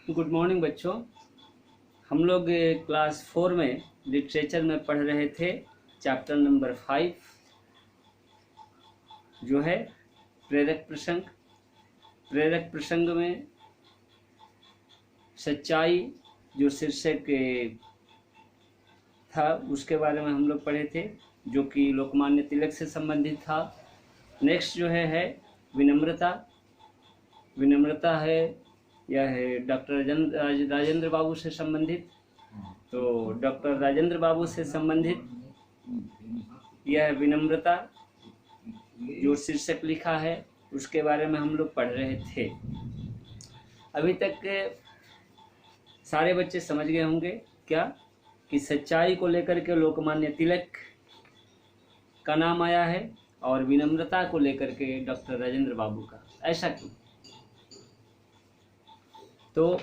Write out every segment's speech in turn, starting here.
Good morning बच्चों। हम लोग क्लास 4 में लिटरेचर में पढ़ रहे थे चैप्टर नंबर 5 जो है प्रेरक प्रसंग। प्रेरक प्रसंग में सच्चाई जो शीर्षक था उसके बारे में हम लोग पढ़े थे, जो कि लोकमान्य तिलक से संबंधित था। नेक्स्ट जो है विनम्रता। विनम्रता है यह है डॉक्टर राजेंद्र बाबू से संबंधित। तो डॉक्टर राजेंद्र बाबू से संबंधित यह विनम्रता जो शीर्षक लिखा है उसके बारे में हम लोग पढ़ रहे थे। अभी तक सारे बच्चे समझ गए होंगे क्या कि सच्चाई को लेकर के लोकमान्य तिलक का नाम आया है और विनम्रता को लेकर के डॉक्टर राजेंद्र बाबू का। ऐसा क्यों? तो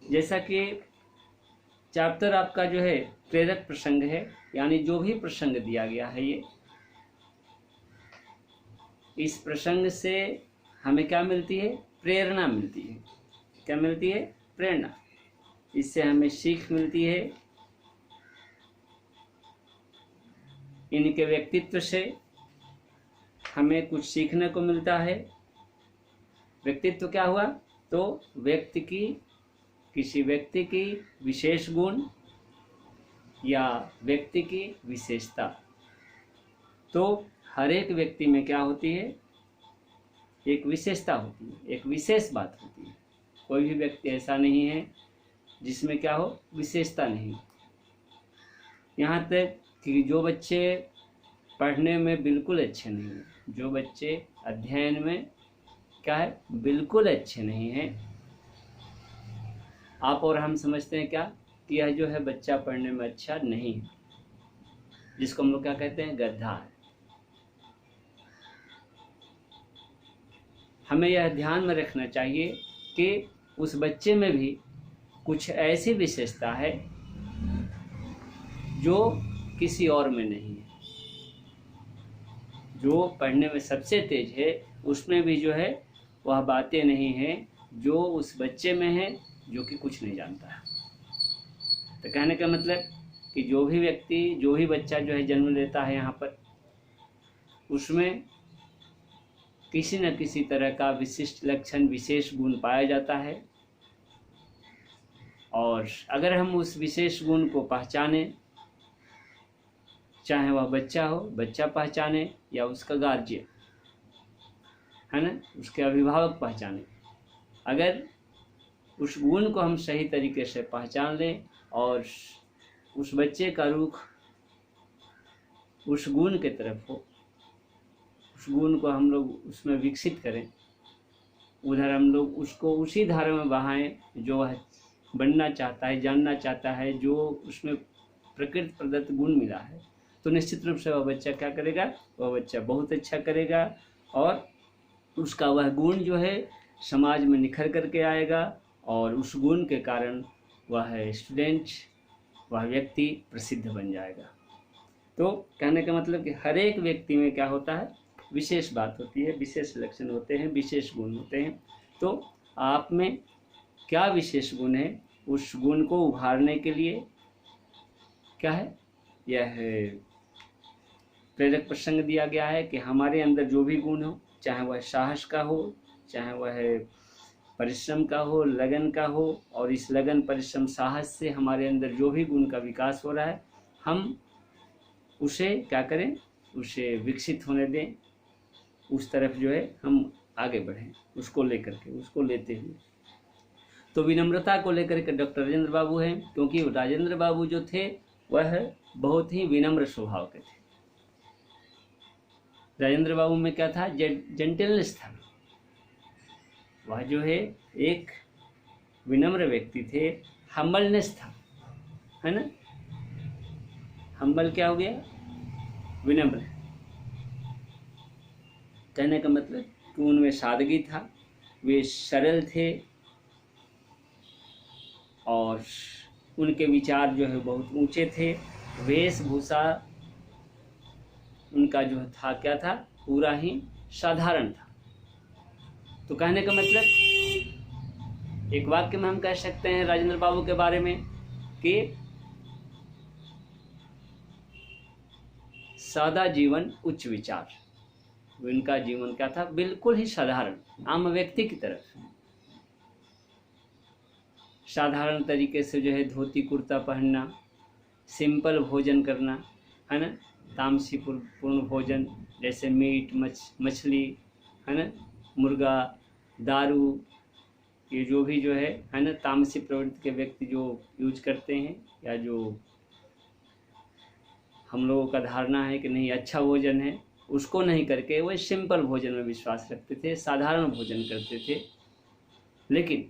जैसा कि चैप्टर आपका जो है प्रेरक प्रसंग है, यानी जो भी प्रसंग दिया गया है ये, इस प्रसंग से हमें क्या मिलती है? प्रेरणा मिलती है। क्या मिलती है? प्रेरणा। इससे हमें सीख मिलती है। इनके व्यक्तित्व से हमें कुछ सीखने को मिलता है। व्यक्तित्व क्या हुआ? तो किसी व्यक्ति की विशेष गुण या व्यक्ति की विशेषता। तो हर एक व्यक्ति में क्या होती है? एक विशेषता होती है, एक विशेष बात होती है। कोई भी व्यक्ति ऐसा नहीं है जिसमें क्या हो? विशेषता नहीं। यहाँ तक कि जो बच्चे पढ़ने में बिल्कुल अच्छे नहीं हैं, जो बच्चे अध्ययन में क्या है? बिल्कुल अच्छे नहीं हैं, आप और हम समझते हैं क्या कि यह जो है बच्चा पढ़ने में अच्छा नहीं है, जिसको हम लोग क्या कहते हैं? गधा है। हमें यह ध्यान में रखना चाहिए कि उस बच्चे में भी कुछ ऐसी विशेषता है जो किसी और में नहीं है। जो पढ़ने में सबसे तेज है उसमें भी जो है वह बातें नहीं हैं जो उस बच्चे में है जो कि कुछ नहीं जानता है। तो कहने का मतलब कि जो भी व्यक्ति, जो भी बच्चा जो है जन्म लेता है यहाँ पर, उसमें किसी न किसी तरह का विशिष्ट लक्षण, विशेष गुण पाया जाता है। और अगर हम उस विशेष गुण को पहचाने, चाहे वह बच्चा हो, बच्चा पहचाने या उसका गार्जियन है ना, उसके अभिभावक पहचाने, अगर उस गुण को हम सही तरीके से पहचान लें और उस बच्चे का रुख उस गुण के तरफ हो, उस गुण को हम लोग उसमें विकसित करें, उधर हम लोग उसको उसी धारा में बहाएं जो वह बनना चाहता है, जानना चाहता है, जो उसमें प्रकृति प्रदत्त गुण मिला है, तो निश्चित रूप से वह बच्चा क्या करेगा? वह बच्चा बहुत अच्छा करेगा और उसका वह गुण जो है समाज में निखर करके आएगा और उस गुण के कारण वह स्टूडेंट, वह व्यक्ति प्रसिद्ध बन जाएगा। तो कहने का मतलब कि हर एक व्यक्ति में क्या होता है? विशेष बात होती है, विशेष लक्षण होते हैं, विशेष गुण होते हैं। तो आप में क्या विशेष गुण है, उस गुण को उभारने के लिए क्या है? यह प्रेरक प्रसंग दिया गया है कि हमारे अंदर जो भी गुण हो, चाहे वह साहस का हो, चाहे वह परिश्रम का हो, लगन का हो, और इस लगन, परिश्रम, साहस से हमारे अंदर जो भी गुण का विकास हो रहा है, हम उसे क्या करें? उसे विकसित होने दें, उस तरफ जो है हम आगे बढ़ें, उसको लेकर के, उसको लेते हुए। तो विनम्रता को लेकर के डॉक्टर राजेंद्र बाबू हैं, क्योंकि राजेंद्र बाबू जो थे वह बहुत ही विनम्र स्वभाव के थे। राजेंद्र बाबू में क्या था? जेंटलनेस था। वह जो है एक विनम्र व्यक्ति थे, हम्बलनेस था, है ना। हम्बल क्या हो गया? विनम्र। कहने का मतलब कि उनमें सादगी था, वे सरल थे और उनके विचार जो है बहुत ऊंचे थे। वेशभूषा उनका जो था क्या था? पूरा ही साधारण था। तो कहने का मतलब एक वाक्य में हम कह सकते हैं राजेंद्र बाबू के बारे में कि सादा जीवन उच्च विचार। उनका जीवन क्या था? बिल्कुल ही साधारण, आम व्यक्ति की तरह साधारण तरीके से जो है धोती कुर्ता पहनना, सिंपल भोजन करना, है ना, तामसी पूर्ण भोजन जैसे मीट मछली, है ना, मुर्गा, दारू, ये जो भी जो है ना, तामसी प्रवृत्ति के व्यक्ति जो यूज करते हैं, या जो हम लोगों का धारणा है कि नहीं अच्छा भोजन है, उसको नहीं करके वो सिंपल भोजन में विश्वास रखते थे, साधारण भोजन करते थे। लेकिन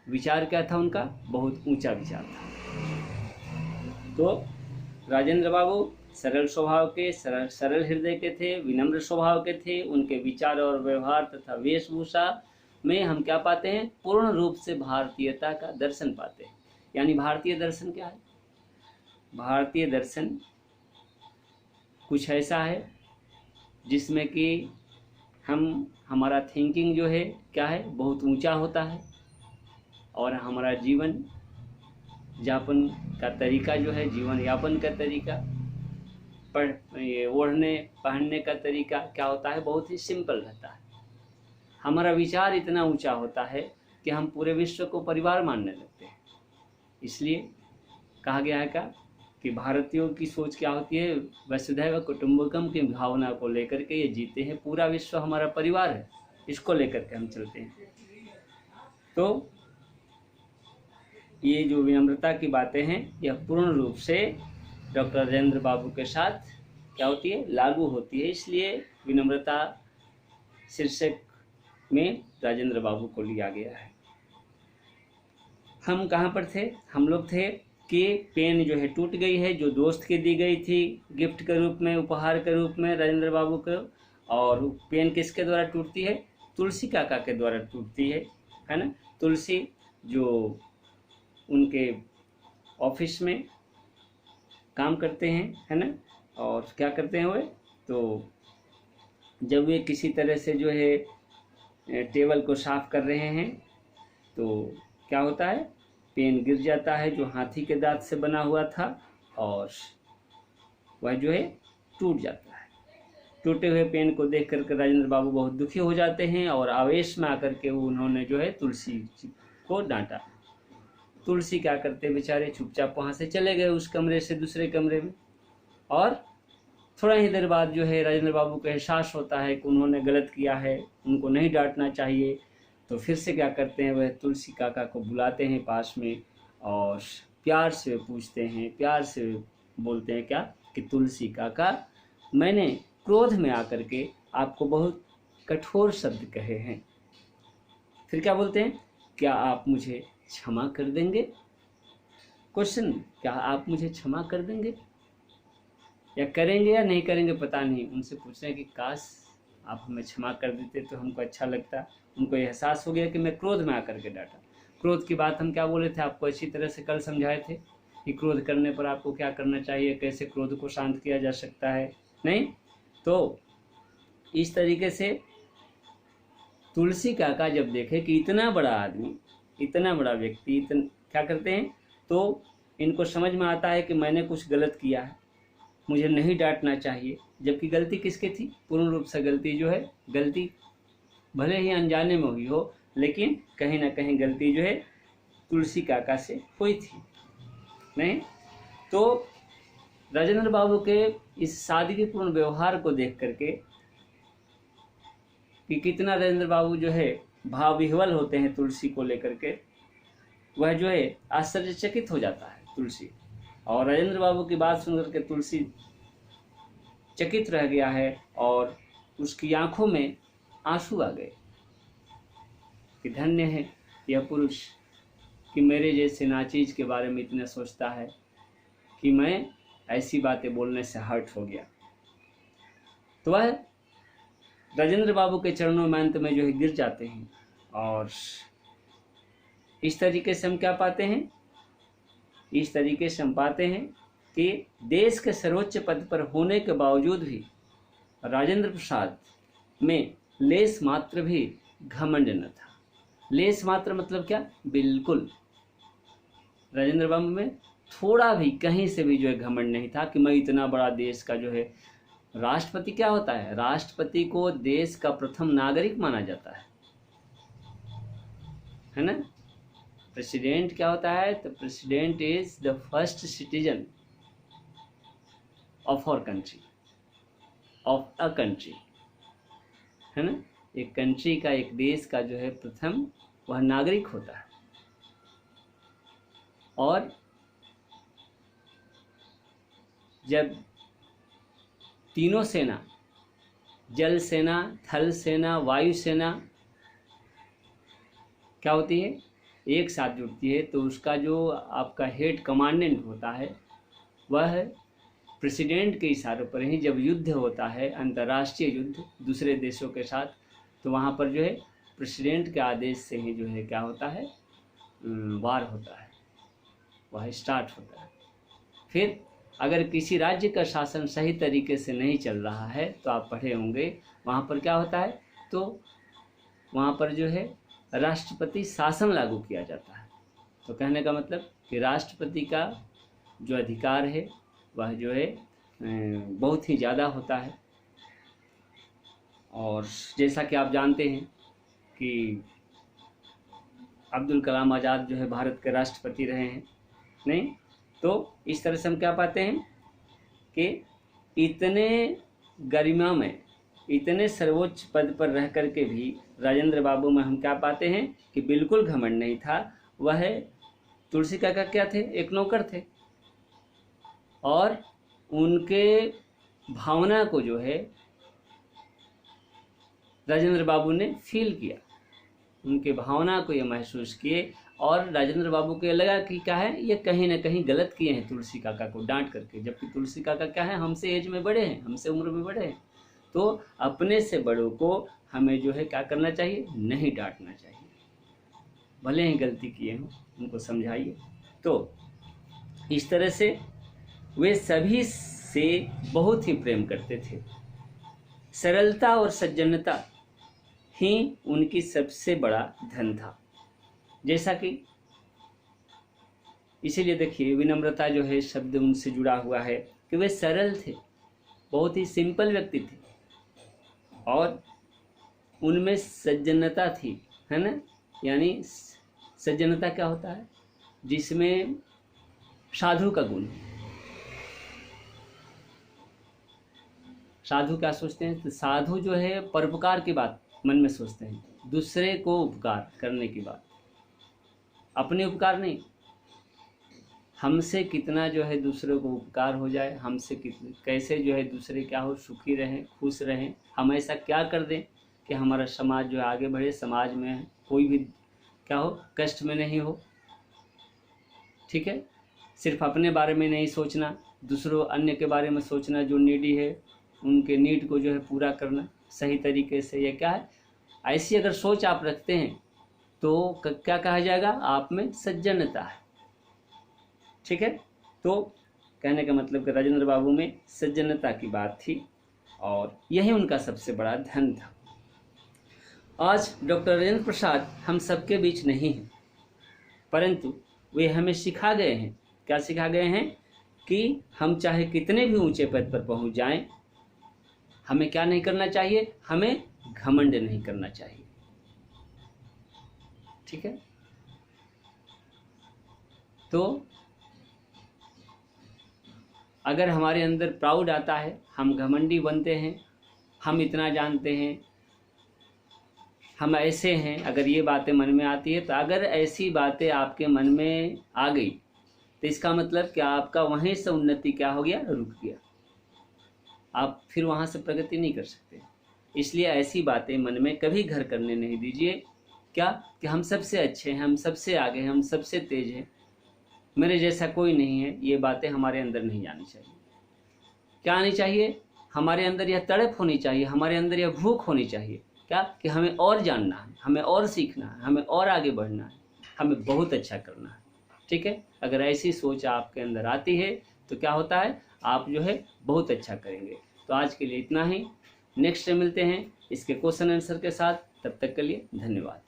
विचार क्या था उनका? बहुत ऊंचा विचार था। तो राजेंद्र बाबू सरल स्वभाव के, सरल हृदय के थे, विनम्र स्वभाव के थे। उनके विचार और व्यवहार तथा वेशभूषा में हम क्या पाते हैं? पूर्ण रूप से भारतीयता का दर्शन पाते हैं। यानी भारतीय दर्शन क्या है? भारतीय दर्शन कुछ ऐसा है जिसमें कि हमारा थिंकिंग जो है क्या है? बहुत ऊंचा होता है, और हमारा जीवन यापन का तरीका जो है, जीवन यापन का तरीका, ओढ़ने पहनने का तरीका क्या होता है? बहुत ही सिंपल रहता है। हमारा विचार इतना ऊंचा होता है कि हम पूरे विश्व को परिवार मानने लगते हैं। इसलिए कहा गया है क्या कि भारतीयों की सोच क्या होती है? वसुधैव कुटुंबकम की भावना को लेकर के ये जीते हैं, पूरा विश्व हमारा परिवार है, इसको लेकर के हम चलते हैं। तो ये जो विनम्रता की बातें हैं, यह पूर्ण रूप से डॉक्टर राजेंद्र बाबू के साथ क्या होती है? लागू होती है। इसलिए विनम्रता शीर्षक में राजेंद्र बाबू को लिया गया है। हम कहाँ पर थे? हम लोग थे कि पेन जो है टूट गई है, जो दोस्त की दी गई थी गिफ्ट के रूप में, उपहार के रूप में राजेंद्र बाबू को। और पेन किसके द्वारा टूटती है? तुलसी काका के द्वारा टूटती है ना। तुलसी जो उनके ऑफिस में काम करते हैं, है ना, और क्या करते हैं वे? तो जब वे किसी तरह से जो है टेबल को साफ कर रहे हैं तो क्या होता है? पेन गिर जाता है जो हाथी के दांत से बना हुआ था, और वह जो है टूट जाता है। टूटे हुए पेन को देख करके राजेंद्र बाबू बहुत दुखी हो जाते हैं, और आवेश में आकर के उन्होंने जो है तुलसी को डांटा। तुलसी क्या करते बेचारे? चुपचाप वहाँ से चले गए उस कमरे से दूसरे कमरे में। और थोड़ा ही देर बाद जो है राजेंद्र बाबू को एहसास होता है कि उन्होंने गलत किया है, उनको नहीं डांटना चाहिए। तो फिर से क्या करते हैं? वह तुलसी काका को बुलाते हैं पास में, और प्यार से पूछते हैं, प्यार से बोलते हैं क्या कि तुलसी काका, मैंने क्रोध में आकर के आपको बहुत कठोर शब्द कहे हैं। फिर क्या बोलते हैं? क्या आप मुझे क्षमा कर देंगे? क्वेश्चन, क्या आप मुझे क्षमा कर देंगे? या करेंगे या नहीं करेंगे पता नहीं। उनसे पूछ रहे हैं कि काश आप हमें क्षमा कर देते तो हमको अच्छा लगता। उनको एहसास हो गया कि मैं क्रोध में आकर के डांटा। क्रोध की बात हम क्या बोले थे? आपको अच्छी तरह से कल समझाए थे कि क्रोध करने पर आपको क्या करना चाहिए, कैसे क्रोध को शांत किया जा सकता है, नहीं? तो इस तरीके से तुलसी काका जब देखे कि इतना बड़ा आदमी, इतना बड़ा व्यक्ति क्या करते हैं, तो इनको समझ में आता है कि मैंने कुछ गलत किया है, मुझे नहीं डांटना चाहिए। जबकि गलती किसकी थी? पूर्ण रूप से गलती जो है, गलती भले ही अनजाने में हुई हो, लेकिन कहीं ना कहीं गलती जो है तुलसी काका से हुई थी, नहीं? तो राजेंद्र बाबू के इस सादगीपूर्ण व्यवहार को देख करके कि कितना राजेंद्र बाबू जो है भाव विह्वल होते हैं तुलसी को लेकर के, वह जो है आश्चर्यचकित हो जाता है तुलसी। और राजेंद्र बाबू की बात सुनकर के तुलसी चकित रह गया है, और उसकी आंखों में आंसू आ गए कि धन्य है यह पुरुष कि मेरे जैसे नाचीज के बारे में इतना सोचता है कि मैं ऐसी बातें बोलने से हर्ट हो गया। तो वह राजेंद्र बाबू के चरणों में अंत में जो है गिर जाते हैं। और इस तरीके से हम क्या पाते हैं? इस तरीके से हम पाते हैं कि देश के सर्वोच्च पद पर होने के बावजूद भी राजेंद्र प्रसाद में लेस मात्र भी घमंड न था। लेस मात्र मतलब क्या, बिल्कुल। राजेंद्र बाबू में थोड़ा भी कहीं से भी जो है घमंड नहीं था कि मैं इतना बड़ा देश का जो है। राष्ट्रपति क्या होता है, राष्ट्रपति को देश का प्रथम नागरिक माना जाता है ना। प्रेसिडेंट क्या होता है, तो president is the first citizen of our country, of a country, है ना। एक कंट्री का, एक देश का जो है प्रथम वह नागरिक होता है। और जब तीनों सेना, जल सेना, थल सेना, वायु सेना क्या होती है, एक साथ जुड़ती है, तो उसका जो आपका हेड कमांडेंट होता है वह प्रेसिडेंट के इशारों पर ही जब युद्ध होता है, अंतर्राष्ट्रीय युद्ध दूसरे देशों के साथ, तो वहाँ पर जो है प्रेसिडेंट के आदेश से ही जो है क्या होता है, वार होता है, वह स्टार्ट होता है। फिर अगर किसी राज्य का शासन सही तरीके से नहीं चल रहा है, तो आप पढ़े होंगे वहाँ पर क्या होता है, तो वहाँ पर जो है राष्ट्रपति शासन लागू किया जाता है। तो कहने का मतलब कि राष्ट्रपति का जो अधिकार है वह जो है बहुत ही ज़्यादा होता है। और जैसा कि आप जानते हैं कि अब्दुल कलाम आज़ाद जो है भारत के राष्ट्रपति रहे हैं, नहीं, तो इस तरह से हम क्या पाते हैं कि इतने गरिमा में, इतने सर्वोच्च पद पर रह कर के भी राजेंद्र बाबू में हम क्या पाते हैं कि बिल्कुल घमंड नहीं था। वह तुलसी काका क्या थे, एक नौकर थे, और उनके भावना को जो है राजेंद्र बाबू ने फील किया, उनके भावना को ये महसूस किए, और राजेंद्र बाबू को ये लगा कि क्या है, ये कहीं ना कहीं गलत किए हैं तुलसी काका को डांट करके, जबकि तुलसी काका क्या है, हमसे एज में बड़े हैं, हमसे उम्र में बड़े हैं। तो अपने से बड़ों को हमें जो है क्या करना चाहिए, नहीं डांटना चाहिए, भले ही गलती किए हों उनको समझाइए। तो इस तरह से वे सभी से बहुत ही प्रेम करते थे। सरलता और सज्जनता ही उनकी सबसे बड़ा धन था। जैसा कि इसीलिए देखिए विनम्रता जो है शब्द उनसे जुड़ा हुआ है कि वे सरल थे, बहुत ही सिंपल व्यक्ति थे, और उनमें सज्जनता थी, है ना। यानी सज्जनता क्या होता है, जिसमें साधु का गुण। साधु क्या सोचते हैं, तो साधु जो है परोपकार की बात मन में सोचते हैं, दूसरे को उपकार करने की बात, अपने उपकार नहीं। हमसे कितना जो है दूसरों को उपकार हो जाए, हमसे कितने कैसे जो है दूसरे क्या हो, सुखी रहें, खुश रहें, हम ऐसा क्या कर दें कि हमारा समाज जो है आगे बढ़े, समाज में कोई भी क्या हो, कष्ट में नहीं हो। ठीक है, सिर्फ अपने बारे में नहीं सोचना, दूसरों अन्य के बारे में सोचना, जो नीडी है उनके नीड को जो है पूरा करना सही तरीके से। यह क्या है, ऐसी अगर सोच आप रखते हैं तो क्या कहा जाएगा, आप में सज्जनता है। ठीक है, तो कहने का मतलब कि राजेंद्र बाबू में सज्जनता की बात थी, और यही उनका सबसे बड़ा धन था। आज डॉक्टर राजेंद्र प्रसाद हम सबके बीच नहीं हैं, परंतु वे हमें सिखा गए हैं। क्या सिखा गए हैं, कि हम चाहे कितने भी ऊंचे पद पर पहुंच जाएं, हमें क्या नहीं करना चाहिए, हमें घमंड नहीं करना चाहिए। ठीक है, तो अगर हमारे अंदर प्राउड आता है, हम घमंडी बनते हैं, हम इतना जानते हैं, हम ऐसे हैं, अगर ये बातें मन में आती है, तो अगर ऐसी बातें आपके मन में आ गई तो इसका मतलब कि आपका वहीं से उन्नति क्या हो गया, रुक गया, आप फिर वहाँ से प्रगति नहीं कर सकते। इसलिए ऐसी बातें मन में कभी घर करने नहीं दीजिए। क्या कि हम सबसे अच्छे हैं, हम सबसे आगे हैं, हम सबसे तेज हैं, मेरे जैसा कोई नहीं है, ये बातें हमारे अंदर नहीं आनी चाहिए। क्या आनी चाहिए, हमारे अंदर यह तड़प होनी चाहिए, हमारे अंदर यह भूख होनी चाहिए, क्या कि हमें और जानना है, हमें और सीखना है, हमें और आगे बढ़ना है, हमें बहुत अच्छा करना है। ठीक है, अगर ऐसी सोच आपके अंदर आती है तो क्या होता है, आप जो है बहुत अच्छा करेंगे। तो आज के लिए इतना ही, नेक्स्ट मिलते हैं इसके क्वेश्चन आंसर के साथ, तब तक के लिए धन्यवाद।